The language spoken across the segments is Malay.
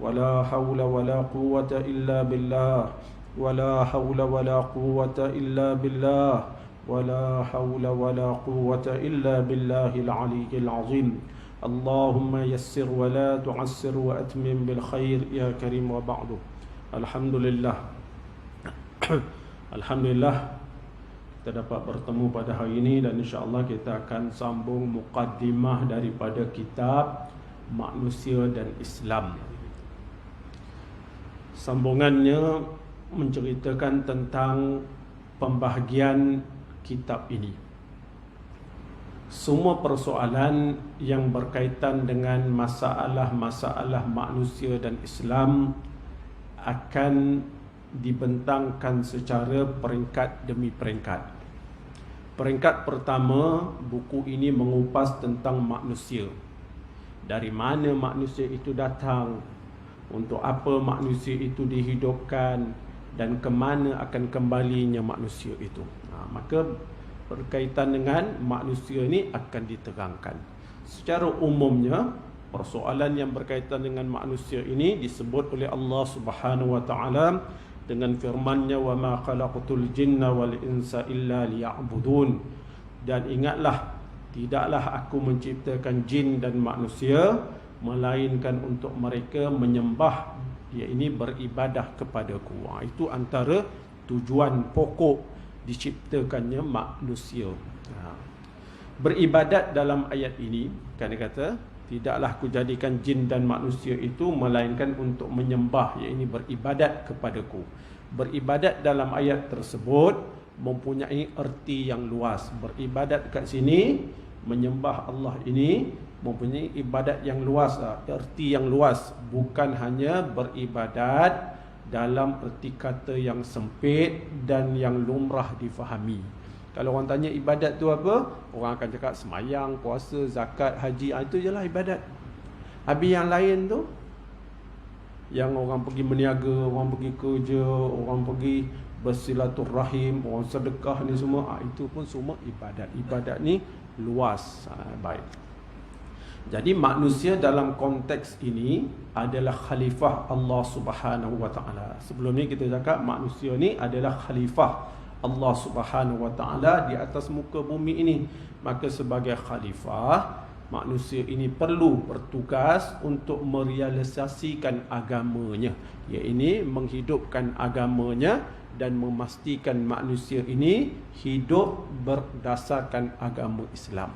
ولا حول ولا قوة إلا بالله ولا حول ولا قوة إلا بالله ولا حول ولا قوة إلا بالله العلي العظيم اللهم يسر ولا تعسر وأتمم بالخير يا كريم وبعد الحمد لله Alhamdulillah kita dapat bertemu pada hari ini dan insya-Allah kita akan sambung muqaddimah daripada kitab Manusia dan Islam. Sambungannya menceritakan tentang pembahagian kitab ini. Semua persoalan yang berkaitan dengan masalah-masalah manusia dan Islam akan dibentangkan secara peringkat demi peringkat. Peringkat pertama, buku ini mengupas tentang manusia. Dari mana manusia itu datang, untuk apa manusia itu dihidupkan, dan ke mana akan kembalinya manusia itu. Maka berkaitan dengan manusia ini akan diterangkan. Secara umumnya, persoalan yang berkaitan dengan manusia ini disebut oleh Allah Subhanahu wa taala dengan firman-Nya, wa ma khalaqtul jinna wal insa illa liya'budun. Dan ingatlah, tidaklah aku menciptakan jin dan manusia melainkan untuk mereka menyembah, iaitu beribadah kepadaku. Itu antara tujuan pokok diciptakannya manusia. Beribadat dalam ayat ini, kan dia kata, tidaklah aku jadikan jin dan manusia itu melainkan untuk menyembah, iaitu beribadat kepadaku. Beribadat dalam ayat tersebut mempunyai erti yang luas. Beribadat kat sini, menyembah Allah ini mempunyai ibadat yang luas, erti yang luas. Bukan hanya beribadat dalam erti kata yang sempit dan yang lumrah difahami. Kalau orang tanya ibadat tu apa, orang akan cakap semayang, puasa, zakat, haji, itu je lah ibadat. Habis yang lain tu, yang orang pergi meniaga, orang pergi kerja, orang pergi bersilaturahim, orang sedekah ni semua, itu pun semua ibadat. Ibadat ni luas. Baik. Jadi manusia dalam konteks ini adalah khalifah Allah Subhanahu wa taala. Sebelum ni kita cakap manusia ni adalah khalifah Allah Subhanahu wa taala di atas muka bumi ini. Maka sebagai khalifah, manusia ini perlu bertugas untuk merealisasikan agamanya, iaitu menghidupkan agamanya dan memastikan manusia ini hidup berdasarkan agama Islam.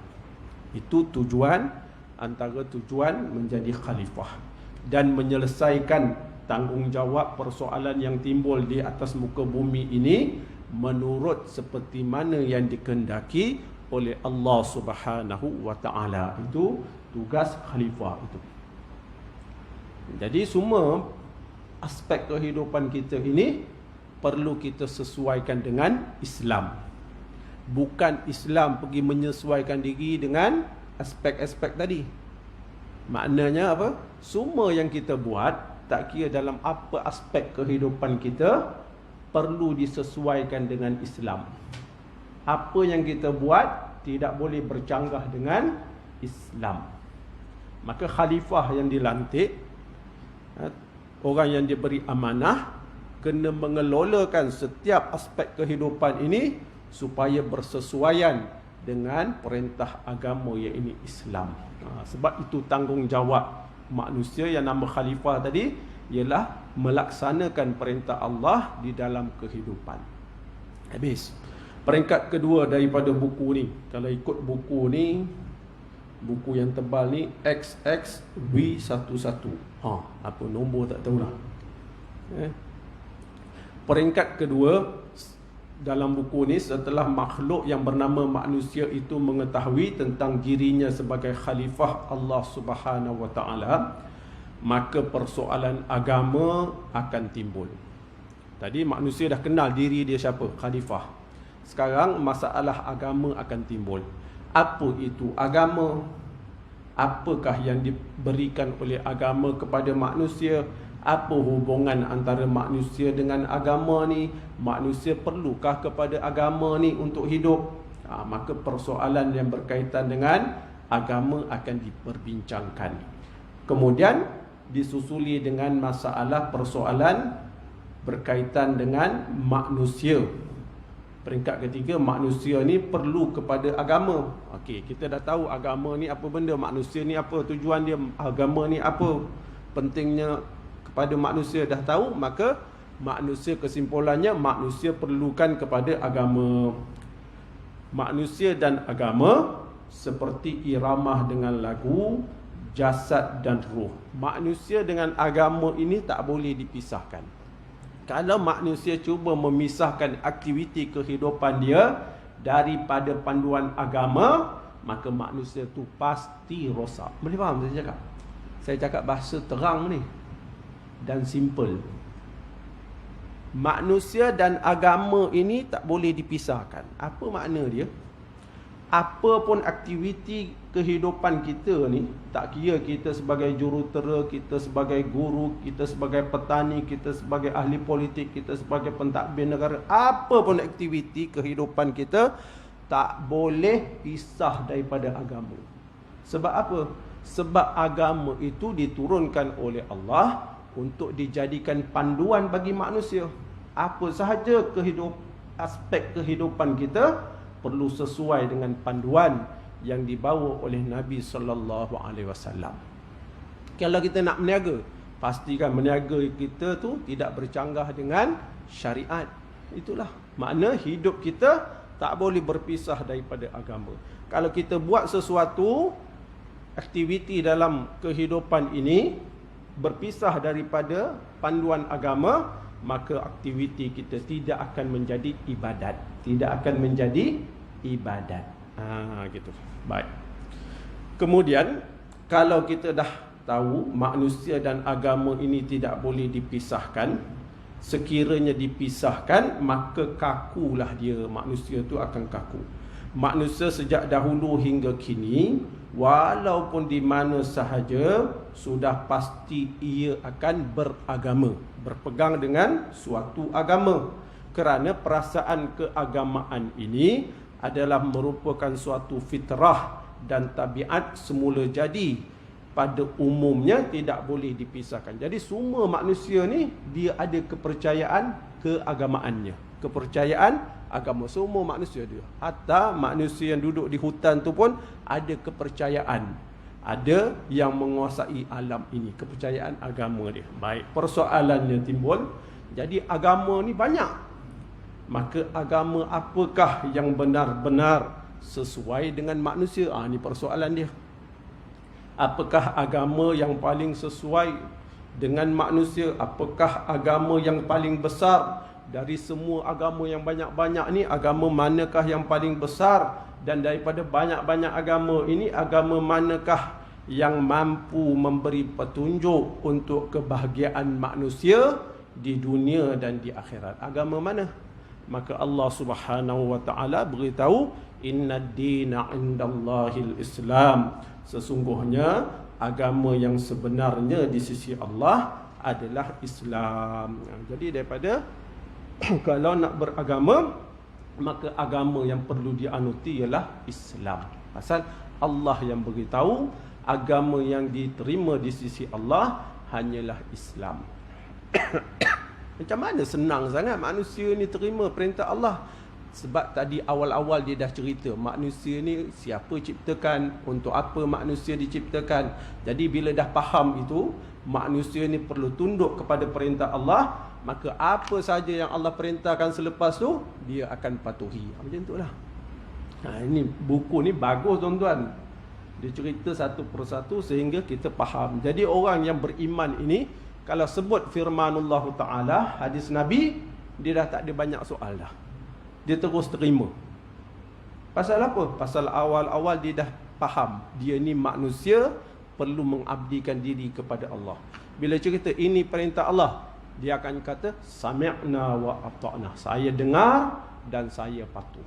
Itu tujuan, antara tujuan menjadi khalifah, dan menyelesaikan tanggungjawab persoalan yang timbul di atas muka bumi ini menurut seperti mana yang dikehendaki oleh Allah Subhanahu wa taala. Itu tugas khalifah itu. Jadi semua aspek kehidupan kita ini perlu kita sesuaikan dengan Islam. Bukan Islam pergi menyesuaikan diri dengan aspek-aspek tadi. Maknanya apa? Semua yang kita buat, tak kira dalam apa aspek kehidupan kita, perlu disesuaikan dengan Islam. Apa yang kita buat tidak boleh bercanggah dengan Islam. Maka khalifah yang dilantik, orang yang diberi amanah, kena mengelolakan setiap aspek kehidupan ini supaya bersesuaian dengan perintah agama, iaitu Islam. Sebab itu tanggungjawab manusia yang nama khalifah tadi ialah melaksanakan perintah Allah di dalam kehidupan. Habis. Peringkat kedua daripada buku ni, kalau ikut buku ni, buku yang tebal ni, XXV11. Apa nombor tak tahulah. Peringkat kedua dalam buku ni, setelah makhluk yang bernama manusia itu mengetahui tentang dirinya sebagai khalifah Allah Subhanahu wa taala, maka persoalan agama akan timbul. Tadi manusia dah kenal diri dia siapa, khalifah. Sekarang masalah agama akan timbul. Apa itu agama? Apakah yang diberikan oleh agama kepada manusia? Apa hubungan antara manusia dengan agama ni? Manusia perlukah kepada agama ni untuk hidup? Maka persoalan yang berkaitan dengan agama akan diperbincangkan. Kemudian disusuli dengan masalah persoalan berkaitan dengan manusia. Peringkat ketiga, manusia ni perlu kepada agama. Okey, kita dah tahu agama ni apa benda, manusia ni apa tujuan dia, agama ni apa pentingnya kepada manusia, dah tahu, maka manusia, kesimpulannya manusia perlukan kepada agama. Manusia dan agama seperti iramah dengan lagu, jasad dan ruh. Manusia dengan agama ini tak boleh dipisahkan. Kalau manusia cuba memisahkan aktiviti kehidupan dia daripada panduan agama, maka manusia tu pasti rosak. Boleh faham saya cakap? Saya cakap bahasa terang ni dan simple. Manusia dan agama ini tak boleh dipisahkan. Apa makna dia? Apa pun aktiviti kehidupan kita ni, tak kira kita sebagai jurutera, kita sebagai guru, kita sebagai petani, kita sebagai ahli politik, kita sebagai pentadbir negara, apa pun aktiviti kehidupan kita tak boleh pisah daripada agama. Sebab apa? Sebab agama itu diturunkan oleh Allah untuk dijadikan panduan bagi manusia. Apa sahaja aspek kehidupan kita perlu sesuai dengan panduan yang dibawa oleh Nabi sallallahu alaihi wasallam. Kalau kita nak berniaga, pastikan berniaga kita tu tidak bercanggah dengan syariat. Itulah makna hidup kita tak boleh berpisah daripada agama. Kalau kita buat sesuatu aktiviti dalam kehidupan ini berpisah daripada panduan agama, maka aktiviti kita tidak akan menjadi ibadat. Tidak akan menjadi ibadat. Gitu. Baik. Kemudian, kalau kita dah tahu manusia dan agama ini tidak boleh dipisahkan, sekiranya dipisahkan, maka kakulah dia. Manusia tu akan kaku. Manusia sejak dahulu hingga kini, walaupun di mana sahaja, sudah pasti ia akan beragama, berpegang dengan suatu agama. Kerana perasaan keagamaan ini adalah merupakan suatu fitrah dan tabiat semula jadi. Pada umumnya tidak boleh dipisahkan. Jadi semua manusia ni dia ada kepercayaan keagamaannya. Kepercayaan agama semua manusia dia. Hatta manusia yang duduk di hutan tu pun ada kepercayaan. Ada yang menguasai alam ini, kepercayaan agama dia. Baik, persoalannya timbul. Jadi agama ni banyak. Maka agama apakah yang benar-benar sesuai dengan manusia? Ini persoalan dia. Apakah agama yang paling sesuai dengan manusia? Apakah agama yang paling besar? Dari semua agama yang banyak-banyak ni, agama manakah yang paling besar? Dan daripada banyak-banyak agama ini, agama manakah yang mampu memberi petunjuk untuk kebahagiaan manusia di dunia dan di akhirat? Agama mana? Maka Allah Subhanahu wa taala beritahu, innad dina 'indallahil Islam. Sesungguhnya agama yang sebenarnya di sisi Allah adalah Islam. Jadi daripada kalau nak beragama, maka agama yang perlu dianuti ialah Islam. Pasal Allah yang beritahu agama yang diterima di sisi Allah hanyalah Islam. Macam mana senang sangat manusia ni terima perintah Allah? Sebab tadi awal-awal dia dah cerita manusia ni siapa ciptakan, untuk apa manusia diciptakan. Jadi bila dah faham itu, manusia ni perlu tunduk kepada perintah Allah, maka apa saja yang Allah perintahkan selepas tu dia akan patuhi. Macam itulah. Ini buku ni bagus tuan-tuan. Dia cerita satu persatu sehingga kita faham. Jadi orang yang beriman ini, kalau sebut firmanullah ta'ala, hadis Nabi, dia dah tak ada banyak soal dah. Dia terus terima. Pasal apa? Pasal awal-awal dia dah faham. Dia ni manusia perlu mengabdikan diri kepada Allah. Bila cerita ini perintah Allah, dia akan kata sami'na wa ata'na. Saya dengar dan saya patuh.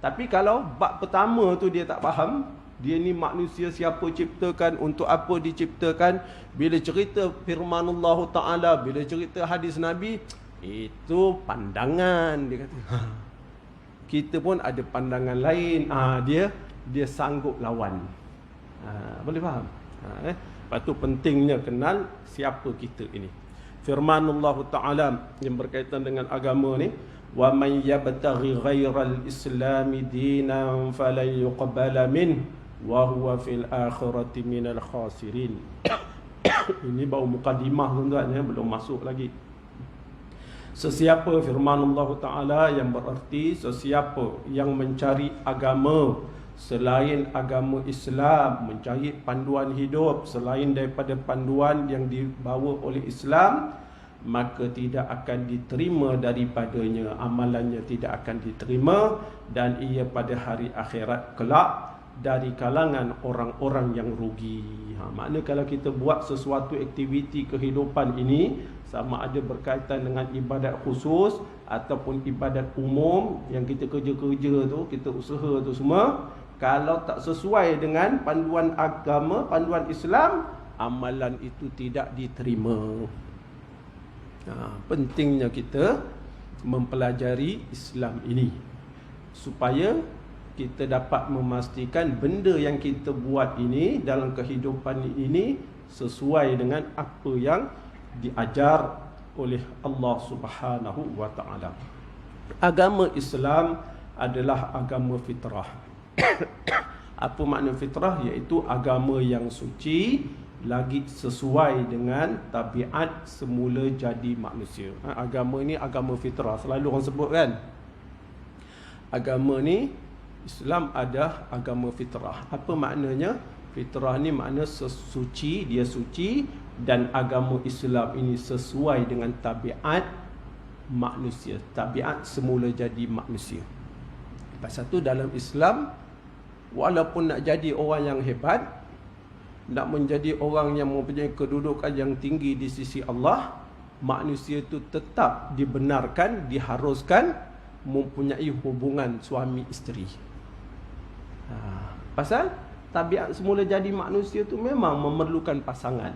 Tapi kalau bab pertama tu dia tak faham, dia ni manusia siapa ciptakan, untuk apa diciptakan, bila cerita firmanullah ta'ala, bila cerita hadis Nabi, itu pandangan, dia kata. Kita pun ada pandangan lain. Dia sanggup lawan. Boleh faham? Lepas tu pentingnya kenal siapa kita ini. Firmanullah Ta'ala yang berkaitan dengan agama ni, wa man yabtaghi ghairal islami dinan falan yuqbala min wa huwa fil akhirati minal khasirin. Ini baru mukadimah tuan-tuan ya, belum masuk lagi. Sesiapa firmanullah Ta'ala yang berarti sesiapa yang mencari agama selain agama Islam, mencari panduan hidup selain daripada panduan yang dibawa oleh Islam, maka tidak akan diterima daripadanya, amalannya tidak akan diterima, dan ia pada hari akhirat kelak dari kalangan orang-orang yang rugi. Makna kalau kita buat sesuatu aktiviti kehidupan ini, sama ada berkaitan dengan ibadat khusus ataupun ibadat umum yang kita kerja-kerja tu, kita usaha tu semua, kalau tak sesuai dengan panduan agama, panduan Islam, amalan itu tidak diterima. Pentingnya kita mempelajari Islam ini supaya kita dapat memastikan benda yang kita buat ini dalam kehidupan ini sesuai dengan apa yang diajar oleh Allah Subhanahu wa Ta'ala. Agama Islam adalah agama fitrah. Apa makna fitrah? Iaitu agama yang suci, lagi sesuai dengan tabiat semula jadi manusia. Agama ni agama fitrah. Selalu orang sebut kan, agama ni Islam ada agama fitrah. Apa maknanya? Fitrah ni makna sesuci, dia suci, dan agama Islam ini sesuai dengan tabiat manusia, tabiat semula jadi manusia. Pasal tu dalam Islam, walaupun nak jadi orang yang hebat, nak menjadi orang yang mempunyai kedudukan yang tinggi di sisi Allah, manusia itu tetap dibenarkan, diharuskan mempunyai hubungan suami isteri. Pasal tabiat semula jadi manusia tu memang memerlukan pasangan.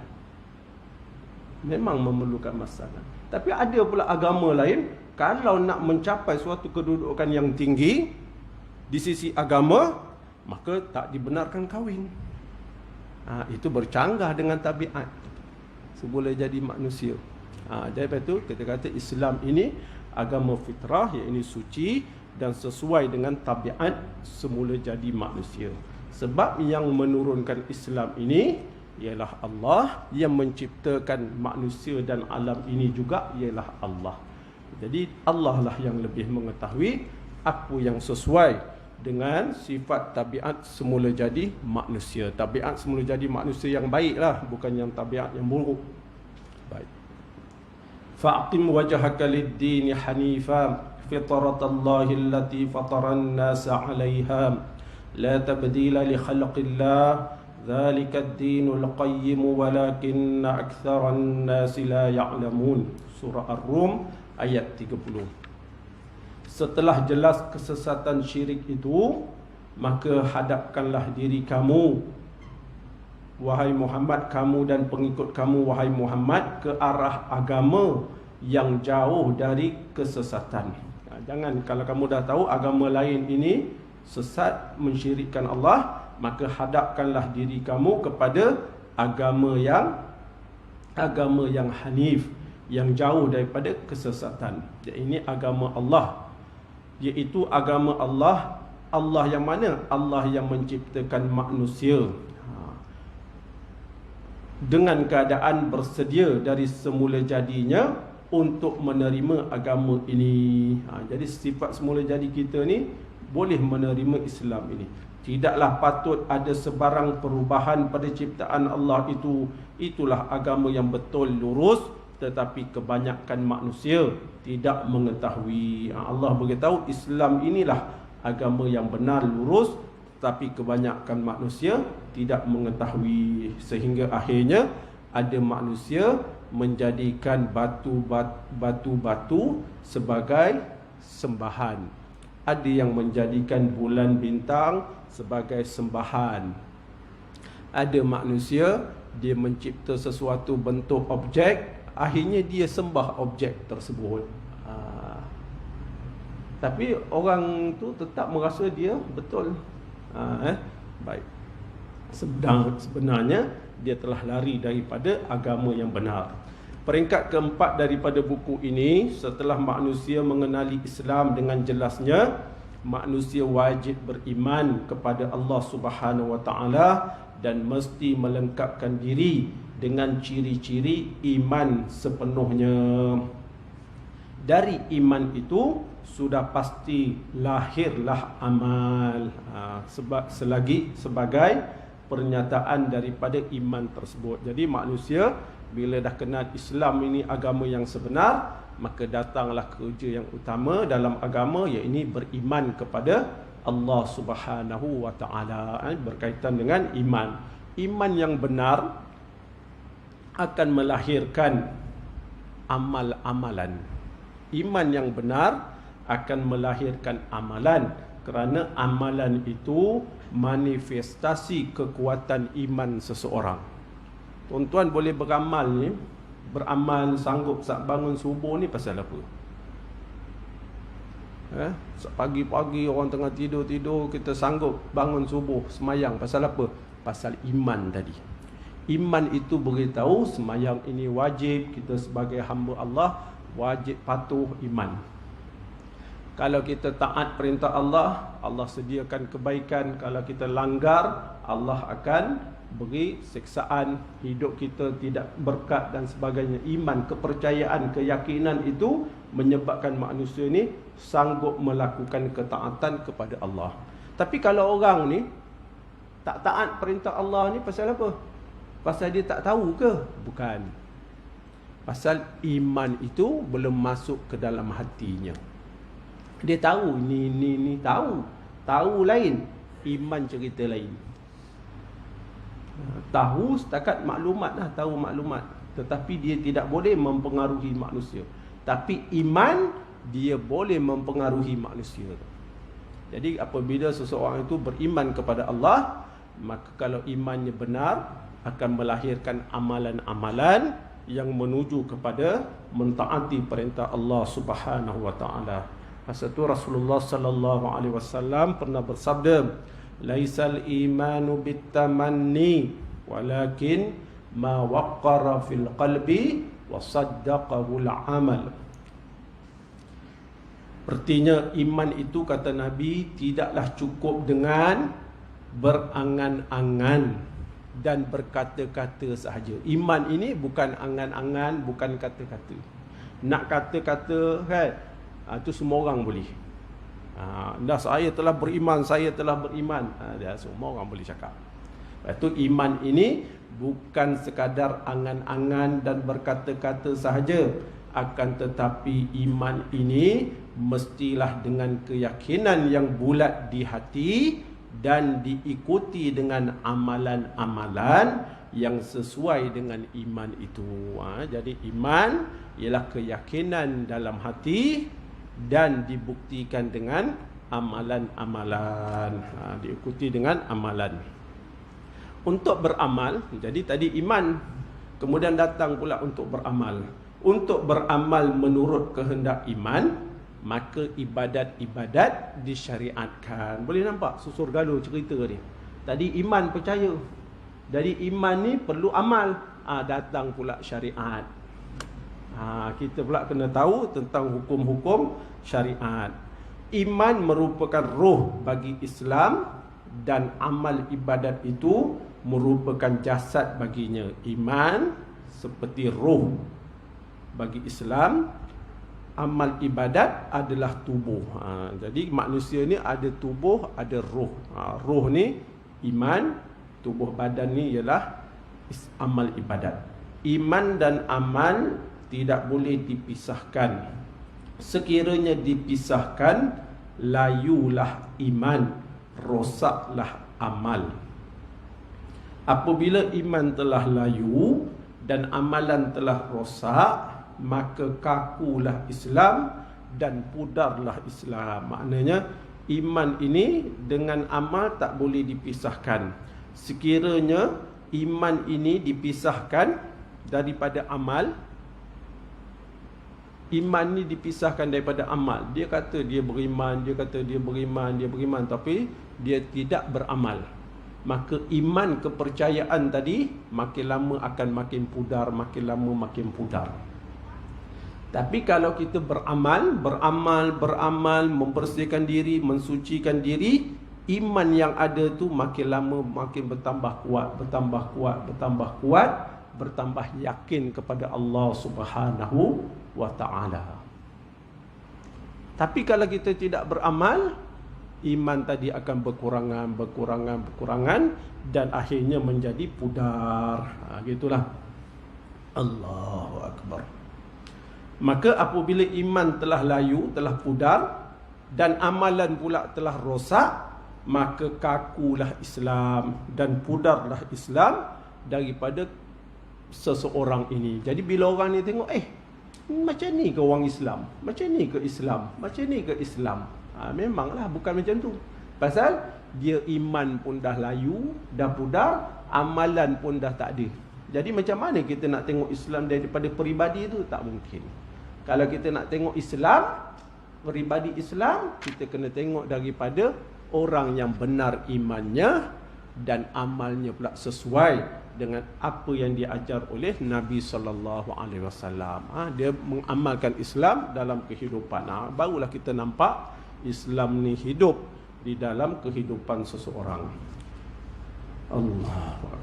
Memang memerlukan pasangan. Tapi ada pula agama lain, kalau nak mencapai suatu kedudukan yang tinggi di sisi agama, maka tak dibenarkan kahwin. Itu bercanggah dengan tabiat semula jadi manusia. Jadi itu kita kata Islam ini agama fitrah, iaitu suci dan sesuai dengan tabiat semula jadi manusia. Sebab yang menurunkan Islam ini ialah Allah, yang menciptakan manusia dan alam ini juga ialah Allah. Jadi Allah lah yang lebih mengetahui apa yang sesuai dengan sifat tabiat semula jadi manusia. Tabiat semula jadi manusia yang baiklah, bukan yang tabiat yang buruk. Baik. Fa'qim wajhaka lid-din hanifa fitratallahi allati fataran nasa 'alayha la tabdila li khalqillah dzalika ad-dinul qayyim walakinna aktsaran nasi la ya'lamun. Surah Ar-Rum ayat 30. Setelah jelas kesesatan syirik itu, maka hadapkanlah diri kamu, wahai Muhammad, kamu dan pengikut kamu, wahai Muhammad, ke arah agama yang jauh dari kesesatan. Jangan, kalau kamu dah tahu agama lain ini sesat, mensyirikkan Allah, maka hadapkanlah diri kamu kepada agama yang hanif, yang jauh daripada kesesatan. Ini agama Allah, iaitu agama Allah. Allah yang mana? Allah yang menciptakan manusia dengan keadaan bersedia dari semula jadinya untuk menerima agama ini. Jadi sifat semula jadi kita ni boleh menerima Islam ini. Tidaklah patut ada sebarang perubahan pada ciptaan Allah itu. Itulah agama yang betul, lurus. Tetapi kebanyakan manusia tidak mengetahui. Allah beritahu Islam inilah agama yang benar, lurus, tapi kebanyakan manusia tidak mengetahui, sehingga akhirnya ada manusia menjadikan batu-batu sebagai sembahan. Ada yang menjadikan bulan bintang sebagai sembahan. Ada manusia dia mencipta sesuatu bentuk objek, akhirnya dia sembah objek tersebut. Tapi orang tu tetap merasa dia betul. Baik. Sebenarnya dia telah lari daripada agama yang benar. Peringkat keempat daripada buku ini, setelah manusia mengenali Islam dengan jelasnya, manusia wajib beriman kepada Allah Subhanahu wa taala dan mesti melengkapkan diri dengan ciri-ciri iman sepenuhnya. Dari iman itu sudah pasti lahirlah amal, sebagai pernyataan daripada iman tersebut. Jadi manusia bila dah kenal Islam ini agama yang sebenar, maka datanglah kerja yang utama dalam agama, iaitu beriman kepada Allah Subhanahu wa taala. Berkaitan dengan iman. Iman yang benar akan melahirkan amal-amalan. Iman yang benar akan melahirkan amalan, kerana amalan itu manifestasi kekuatan iman seseorang. Tuan-tuan boleh beramal sanggup bangun subuh ni pasal apa? Pagi-pagi orang tengah tidur kita sanggup bangun subuh semayang pasal apa? Pasal iman tadi. Iman itu beritahu semayang ini wajib, kita sebagai hamba Allah wajib patuh iman. Kalau kita taat perintah Allah, Allah sediakan kebaikan. Kalau kita langgar, Allah akan beri siksaan. Hidup kita tidak berkat dan sebagainya. Iman, kepercayaan, keyakinan itu menyebabkan manusia ni sanggup melakukan ketaatan kepada Allah. Tapi kalau orang ni tak taat perintah Allah ni pasal apa? Pasal dia tak tahu ke? Bukan. Pasal iman itu belum masuk ke dalam hatinya. Dia tahu ni tahu lain, iman cerita lain. Tahu setakat maklumat lah, tahu maklumat, tetapi dia tidak boleh mempengaruhi manusia. Tapi iman dia boleh mempengaruhi manusia. Jadi apabila seseorang itu beriman kepada Allah, maka kalau imannya benar akan melahirkan amalan-amalan yang menuju kepada mentaati perintah Allah Subhanahu wa taala. Pasal itu Rasulullah sallallahu alaihi wasallam pernah bersabda, "Laisal imanu bitamanni, walakin ma waqqara fil qalbi wa saddaqahu al-amal." Artinya iman itu, kata Nabi, tidaklah cukup dengan berangan-angan dan berkata-kata sahaja. Iman ini bukan angan-angan, bukan kata-kata. Nak kata-kata kan, itu semua orang boleh. Dah saya telah beriman, dia semua orang boleh cakap. Lepas tu iman ini bukan sekadar angan-angan dan berkata-kata sahaja, akan tetapi iman ini mestilah dengan keyakinan yang bulat di hati dan diikuti dengan amalan-amalan yang sesuai dengan iman itu. Jadi iman ialah keyakinan dalam hati dan dibuktikan dengan amalan-amalan, diikuti dengan amalan. Untuk beramal, jadi tadi iman, kemudian datang pula untuk beramal. Untuk beramal menurut kehendak iman, maka ibadat-ibadat disyariatkan. Boleh nampak susur galuh cerita ni. Tadi iman percaya, jadi iman ni perlu amal, datang pula syariat. Kita pula kena tahu tentang hukum-hukum syariat. Iman merupakan roh bagi Islam dan amal ibadat itu merupakan jasad baginya. Iman seperti roh bagi Islam, amal ibadat adalah tubuh. Jadi manusia ni ada tubuh, ada roh. Roh ni iman, tubuh badan ni ialah amal ibadat. Iman dan amal tidak boleh dipisahkan. Sekiranya dipisahkan, layulah iman, rosaklah amal. Apabila iman telah layu dan amalan telah rosak, maka kakulah Islam dan pudarlah Islam. Maknanya iman ini dengan amal tak boleh dipisahkan. Sekiranya iman ini dipisahkan daripada amal, iman ni dipisahkan daripada amal. Dia kata dia beriman, tapi dia tidak beramal. maka iman kepercayaan tadi makin lama akan makin pudar, makin lama makin pudar. Tapi kalau kita beramal, membersihkan diri, mensucikan diri, iman yang ada tu makin lama makin bertambah kuat, bertambah yakin kepada Allah Subhanahu wa taala. Tapi kalau kita tidak beramal, iman tadi akan berkurangan dan akhirnya menjadi pudar. Gitulah. Allahu akbar. Maka apabila iman telah layu, telah pudar, dan amalan pula telah rosak, maka kakulah Islam dan pudarlah Islam daripada seseorang ini. Jadi bila orang ni tengok, macam ni ke orang Islam, macam ni ke Islam, macam ni ke Islam, memanglah bukan macam tu. Pasal dia iman pun dah layu, dah pudar, amalan pun dah tak ada. Jadi macam mana kita nak tengok Islam daripada peribadi tu? Tak mungkin. Kalau kita nak tengok Islam, peribadi Islam, kita kena tengok daripada orang yang benar imannya dan amalnya pula sesuai dengan apa yang diajar oleh Nabi SAW. Dia mengamalkan Islam dalam kehidupan. Barulah kita nampak Islam ni hidup di dalam kehidupan seseorang. Allahu Akbar.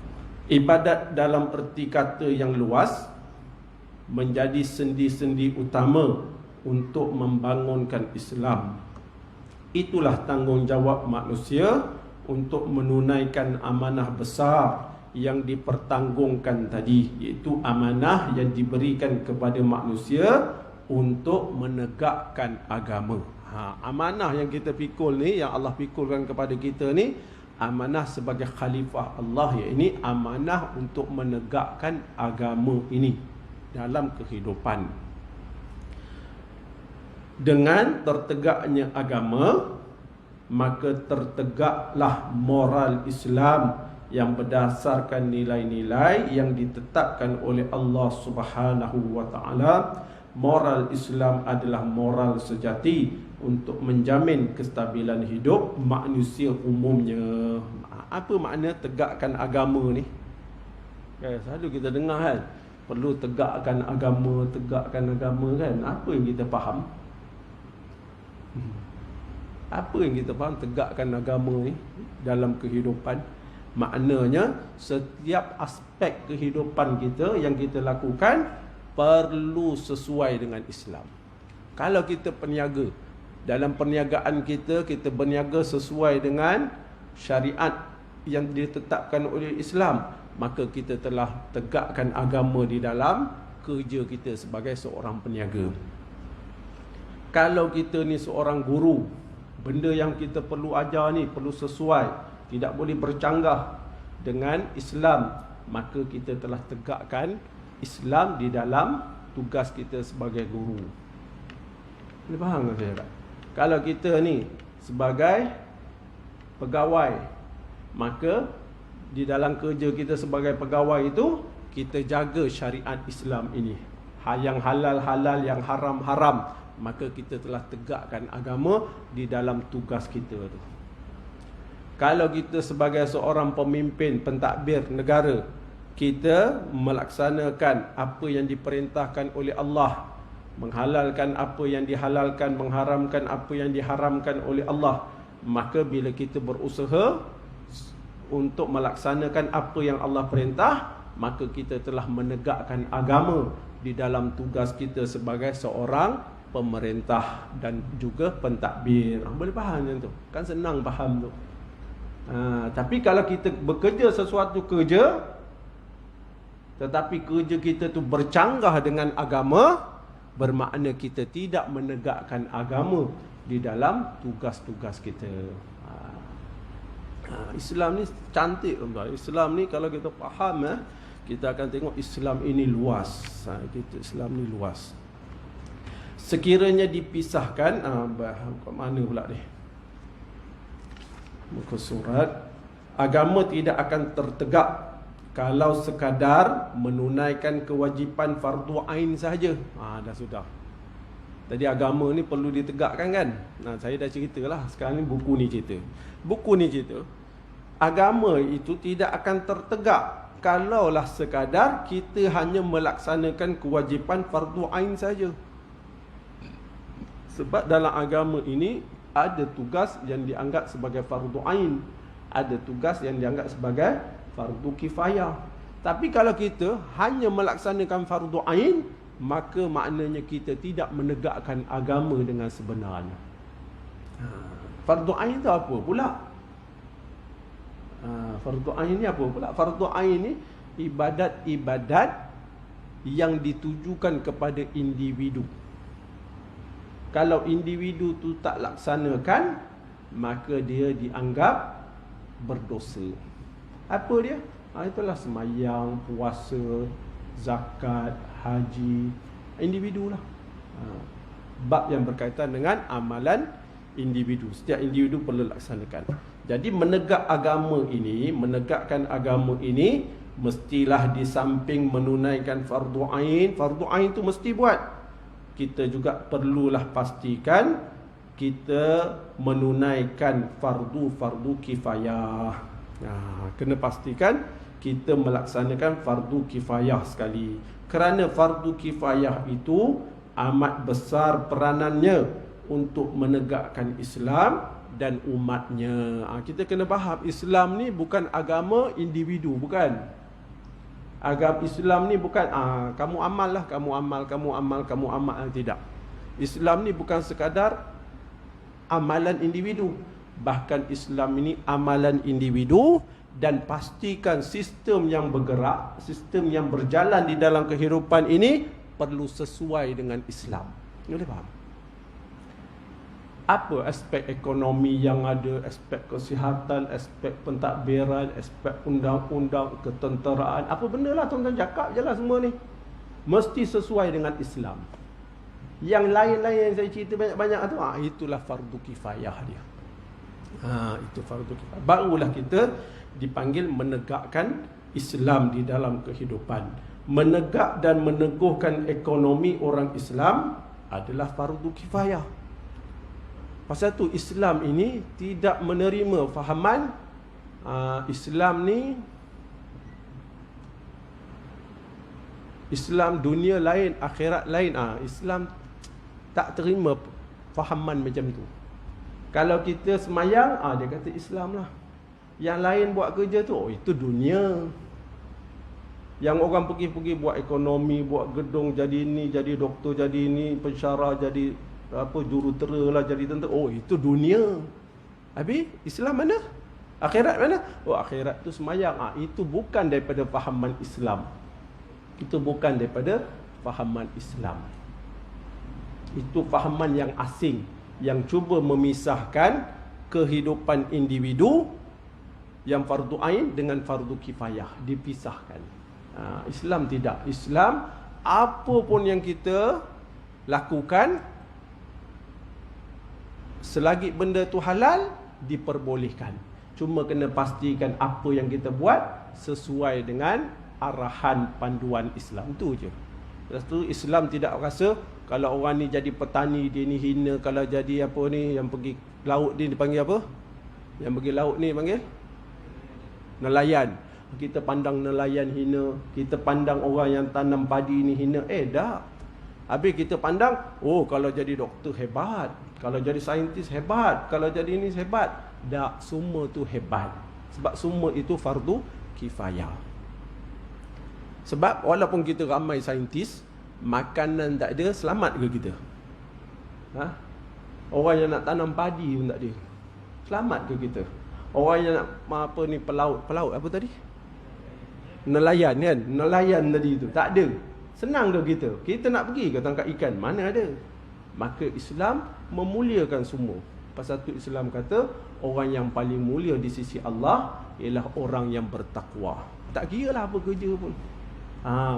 Ibadat dalam erti kata yang luas menjadi sendi-sendi utama untuk membangunkan Islam. Itulah tanggungjawab manusia untuk menunaikan amanah besar yang dipertanggungkan tadi, iaitu amanah yang diberikan kepada manusia untuk menegakkan agama. Amanah yang kita pikul ni, yang Allah pikulkan kepada kita ni, amanah sebagai khalifah Allah, iaitu amanah untuk menegakkan agama ini dalam kehidupan. Dengan tertegaknya agama, maka tertegaklah moral Islam yang berdasarkan nilai-nilai yang ditetapkan oleh Allah Subhanahu wa taala. Moral Islam adalah moral sejati untuk menjamin kestabilan hidup manusia umumnya. Apa makna tegakkan agama ni? Selalu kita dengar kan, perlu tegakkan agama kan. Apa yang kita faham? Apa yang kita faham tegakkan agama ni dalam kehidupan? Maknanya setiap aspek kehidupan kita yang kita lakukan perlu sesuai dengan Islam. Kalau kita peniaga, dalam perniagaan kita berniaga sesuai dengan syariat yang ditetapkan oleh Islam, maka kita telah tegakkan agama di dalam kerja kita sebagai seorang peniaga. Kalau kita ni seorang guru, benda yang kita perlu ajar ni perlu sesuai, tidak boleh bercanggah dengan Islam, maka kita telah tegakkan Islam di dalam tugas kita sebagai guru. Boleh faham tak saya? Kalau kita ni sebagai pegawai, maka di dalam kerja kita sebagai pegawai itu, kita jaga syariat Islam ini. Yang halal-halal, yang haram-haram, maka kita telah tegakkan agama di dalam tugas kita tu. Kalau kita sebagai seorang pemimpin pentadbir negara, kita melaksanakan apa yang diperintahkan oleh Allah, menghalalkan apa yang dihalalkan, mengharamkan apa yang diharamkan oleh Allah, maka bila kita berusaha untuk melaksanakan apa yang Allah perintah, maka kita telah menegakkan agama di dalam tugas kita sebagai seorang pemerintah dan juga pentadbir. Boleh faham macam tu? Kan senang faham tu. Tapi kalau kita bekerja sesuatu kerja, tetapi kerja kita tu bercanggah dengan agama, bermakna kita tidak menegakkan agama di dalam tugas-tugas kita. Islam ni cantik, tuan-tuan. Islam ni kalau kita faham, kita akan tengok Islam ini luas. Islam ni luas. Sekiranya dipisahkan, mana pula ni? Muka surat. Agama tidak akan tertegak kalau sekadar menunaikan kewajipan fardu ain sahaja. Dah sudah. Jadi agama ni perlu ditegakkan kan? Saya dah ceritalah. Sekarang ni buku ni cerita. Buku ni cerita agama itu tidak akan tertegak kalaulah sekadar kita hanya melaksanakan kewajipan fardu ain saja. Sebab dalam agama ini ada tugas yang dianggap sebagai fardu ain, ada tugas yang dianggap sebagai fardu kifayah. Tapi kalau kita hanya melaksanakan fardu ain, maka maknanya kita tidak menegakkan agama dengan sebenarnya. Fardu ain itu apa pula? Fardu ain ni apa pula? Fardu ain ni ibadat-ibadat yang ditujukan kepada individu. Kalau individu tu tak laksanakan, maka dia dianggap berdosa. Apa dia? Itulah sembahyang, puasa, zakat, haji, individu lah. Bab yang berkaitan dengan amalan individu. Setiap individu perlu laksanakan. Jadi menegakkan agama ini mestilah di samping menunaikan fardu ain. Fardu ain tu mesti buat. Kita juga perlulah pastikan kita menunaikan fardu kifayah. Kena pastikan kita melaksanakan fardu kifayah sekali. Kerana fardu kifayah itu amat besar peranannya untuk menegakkan Islam dan umatnya. Kita kena faham Islam ni bukan agama individu, bukan. Agama Islam ni bukan kamu amal lah, kamu amal, tidak. Islam ni bukan sekadar amalan individu. Bahkan Islam ini amalan individu, dan pastikan sistem yang bergerak, sistem yang berjalan di dalam kehidupan ini perlu sesuai dengan Islam. Boleh faham? Apa aspek ekonomi yang ada, aspek kesihatan, aspek pentadbiran, aspek undang-undang, ketenteraan, apa benda lah tuan-tuan cakap je lah semua ni. Mesti sesuai dengan Islam. Yang lain-lain yang saya cerita banyak-banyak tu, itulah fardu kifayah dia. Itu fardu kifayah. Barulah kita dipanggil menegakkan Islam di dalam kehidupan. Menegak dan meneguhkan ekonomi orang Islam adalah fardu kifayah. Pasal tu Islam ini tidak menerima fahaman Islam ni Islam dunia lain, akhirat lain. Islam tak terima fahaman macam tu. Kalau kita semayang, dia kata Islam lah. Yang lain buat kerja tu, itu dunia. Yang orang pergi buat ekonomi, buat gedung, jadi ni, jadi doktor, jadi ni, pensyarah, jadi jurutera lah, jadi tentera. Itu dunia. Habis Islam mana? Akhirat mana? Akhirat tu semayang. Itu bukan daripada fahaman Islam. Itu bukan daripada fahaman Islam. Itu fahaman yang asing, yang cuba memisahkan kehidupan individu yang fardu ain dengan fardu kifayah, dipisahkan. Islam tidak. Islam, apa pun yang kita lakukan, selagi benda tu halal, diperbolehkan. Cuma kena pastikan apa yang kita buat sesuai dengan arahan panduan Islam. Itu je. Lepas tu Islam tidak rasa kalau orang ni jadi petani, dia ni hina. Kalau jadi apa ni, yang pergi laut ni dipanggil apa? Yang pergi laut ni panggil nelayan. Kita pandang nelayan hina, kita pandang orang yang tanam padi ni hina. Dah. Habis kita pandang, kalau jadi doktor hebat, kalau jadi saintis hebat, kalau jadi ini hebat. Tak, semua tu hebat. Sebab semua itu fardu kifayah. Sebab walaupun kita ramai saintis, makanan tak ada, selamat ke kita? Orang yang nak tanam padi pun tak ada, selamat ke kita? Orang yang nak pelaut apa tadi? Nelayan kan? Nelayan tadi tu tak ada. Senang ke kita? Kita nak pergi ke tangkap ikan? Mana ada? Maka Islam memuliakan semua. Pasal tu Islam kata orang yang paling mulia di sisi Allah ialah orang yang bertakwa. Tak kira lah apa kerja pun.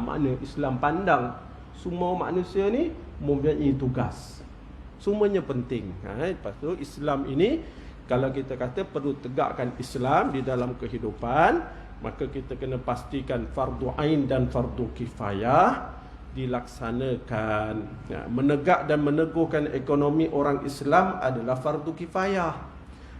Makna Islam pandang semua manusia ni mempunyai tugas. Semuanya penting. Lepas tu Islam ini, kalau kita kata perlu tegakkan Islam di dalam kehidupan, maka kita kena pastikan fardu ain dan fardu kifayah dilaksanakan. Menegak dan meneguhkan ekonomi orang Islam adalah fardu kifayah.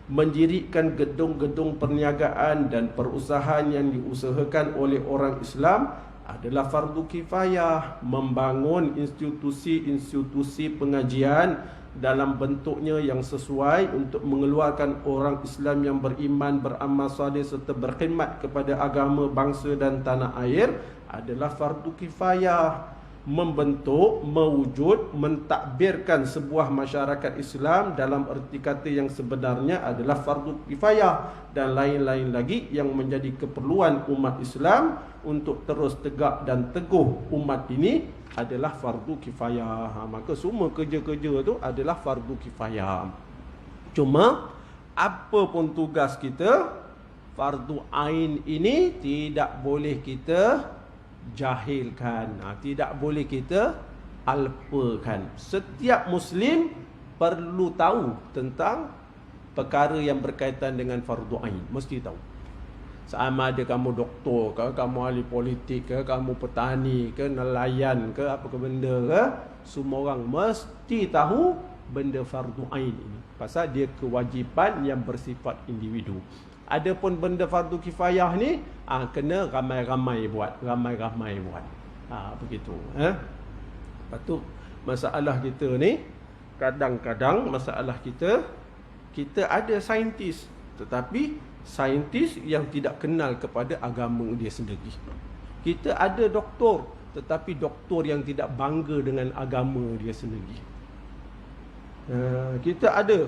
mendirikan gedung-gedung perniagaan dan perusahaan yang diusahakan oleh orang Islam adalah fardu kifayah. Membangun institusi-institusi pengajian dalam bentuknya yang sesuai untuk mengeluarkan orang Islam yang beriman, beramal saleh serta berkhidmat kepada agama, bangsa dan tanah air adalah fardu kifayah. Membentuk, mewujud, mentadbirkan sebuah masyarakat Islam dalam erti kata yang sebenarnya adalah fardu kifayah, dan lain-lain lagi yang menjadi keperluan umat Islam untuk terus tegak dan teguh umat ini adalah fardu kifayah. Maka semua kerja-kerja tu adalah fardu kifayah. Cuma apa pun tugas kita, fardu ain ini tidak boleh kita jahilkan, tidak boleh kita alpakan. Setiap Muslim perlu tahu tentang perkara yang berkaitan dengan fardu ain, mesti tahu. Sama ada kamu doktor ke, kamu ahli politik ke, kamu petani ke, nelayan ke, apa ke benda ke, semua orang mesti tahu benda fardu ain ini, pasal dia kewajipan yang bersifat individu. Adapun benda fardu kifayah ni kena ramai-ramai buat, ramai-ramai buat. Begitu. Lepas tu masalah kita ni, kadang-kadang masalah kita ada saintis, tetapi saintis yang tidak kenal kepada agama dia sendiri. Kita ada doktor, tetapi doktor yang tidak bangga dengan agama dia sendiri. Kita ada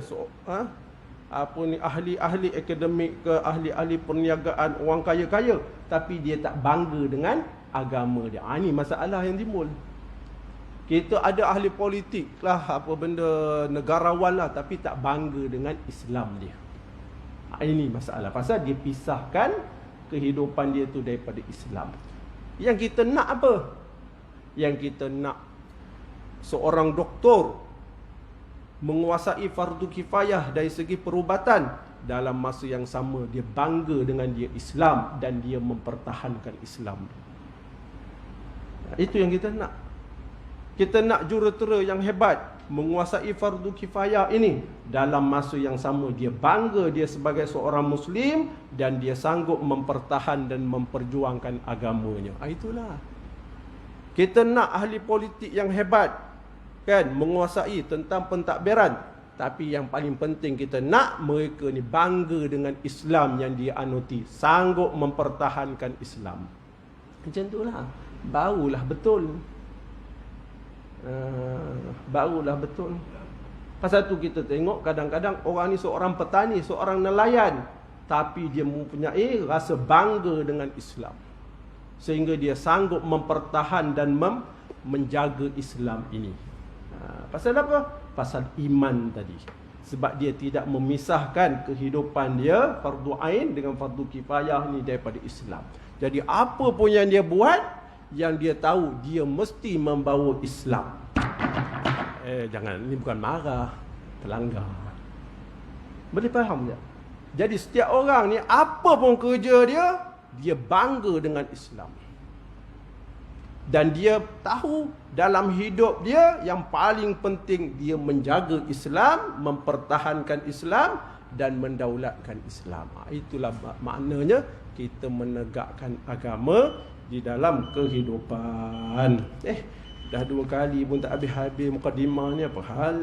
ahli-ahli akademik ke, ahli-ahli perniagaan, orang kaya-kaya, tapi dia tak bangga dengan agama dia. Ini masalah yang timbul. Kita ada ahli politik lah, apa benda negarawan lah, tapi tak bangga dengan Islam dia. Ini masalah, pasal dia pisahkan kehidupan dia tu daripada Islam. Yang kita nak apa? Yang kita nak seorang doktor menguasai fardu kifayah dari segi perubatan, dalam masa yang sama dia bangga dengan dia Islam dan dia mempertahankan Islam. Itu yang kita nak. Kita nak jurutera yang hebat menguasai fardu kifayah ini, dalam masa yang sama dia bangga dia sebagai seorang Muslim dan dia sanggup mempertahan dan memperjuangkan agamanya. Itulah. Kita nak ahli politik yang hebat, kan, menguasai tentang pentadbiran, tapi yang paling penting kita nak mereka ni bangga dengan Islam yang dia anuti, sanggup mempertahankan Islam. Macam itulah, barulah betul. Barulah betul. Pasal tu kita tengok kadang-kadang orang ni seorang petani, seorang nelayan, tapi dia mempunyai rasa bangga dengan Islam, sehingga dia sanggup mempertahan dan menjaga Islam ini. Pasal apa? Pasal iman tadi. Sebab dia tidak memisahkan kehidupan dia fardu ain dengan fardu kifayah ni daripada Islam. Jadi apa pun yang dia buat, yang dia tahu dia mesti membawa Islam. Jangan, ini bukan marah, pelanggar. Boleh faham tak? Jadi setiap orang ni apa pun kerja dia bangga dengan Islam. Dan dia tahu dalam hidup dia yang paling penting dia menjaga Islam, mempertahankan Islam dan mendaulatkan Islam. Itulah maknanya kita menegakkan agama di dalam kehidupan. Dah 2 kali pun tak habis-habis mukadimah ni, apa hal?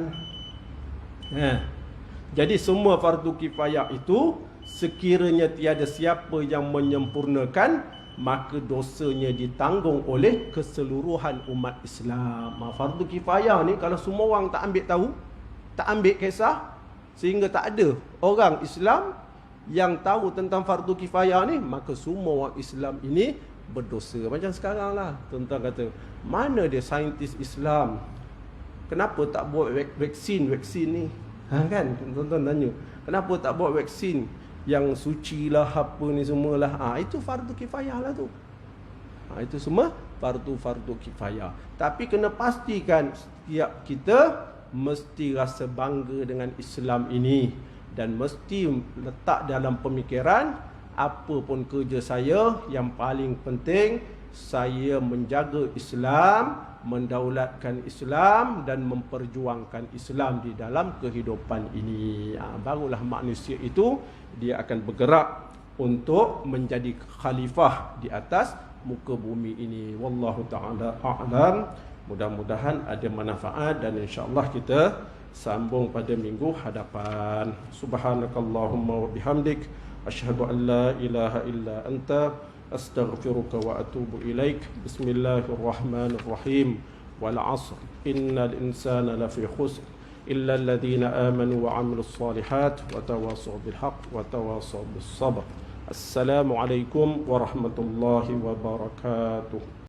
Jadi semua fardu kifayah itu sekiranya tiada siapa yang menyempurnakan, maka dosanya ditanggung oleh keseluruhan umat Islam. Fardu kifayah ni kalau semua orang tak ambil tahu, tak ambil kisah, sehingga tak ada orang Islam yang tahu tentang fardu kifayah ni, maka semua orang Islam ini berdosa. Macam sekarang lah, tuan-tuan kata, mana dia saintis Islam, kenapa tak buat vaksin ni? Kan, tuan-tuan tanya, kenapa tak buat vaksin yang suci lah, apa ni semualah. Itu fardu kifayah lah tu. Itu semua fardu kifayah. Tapi kena pastikan setiap kita mesti rasa bangga dengan Islam ini, dan mesti letak dalam pemikiran, apa pun kerja saya, yang paling penting saya menjaga Islam, mendaulatkan Islam dan memperjuangkan Islam di dalam kehidupan ini. Barulah manusia itu dia akan bergerak untuk menjadi khalifah di atas muka bumi ini. Wallahu ta'ala a'lam. Mudah-mudahan ada manfaat dan insya-Allah kita sambung pada minggu hadapan. Subhanakallahumma wa bihamdik asyhadu an la ilaha illa anta astaghfiruka wa atubu ilaik. Bismillahirrahmanirrahim. Wal 'asr innal insana lafi khusr illa alladhina amanu wa 'amilus solihat wa tawassaw bil haqq wa tawassaw bis sabr. Assalamualaikum warahmatullahi wabarakatuh.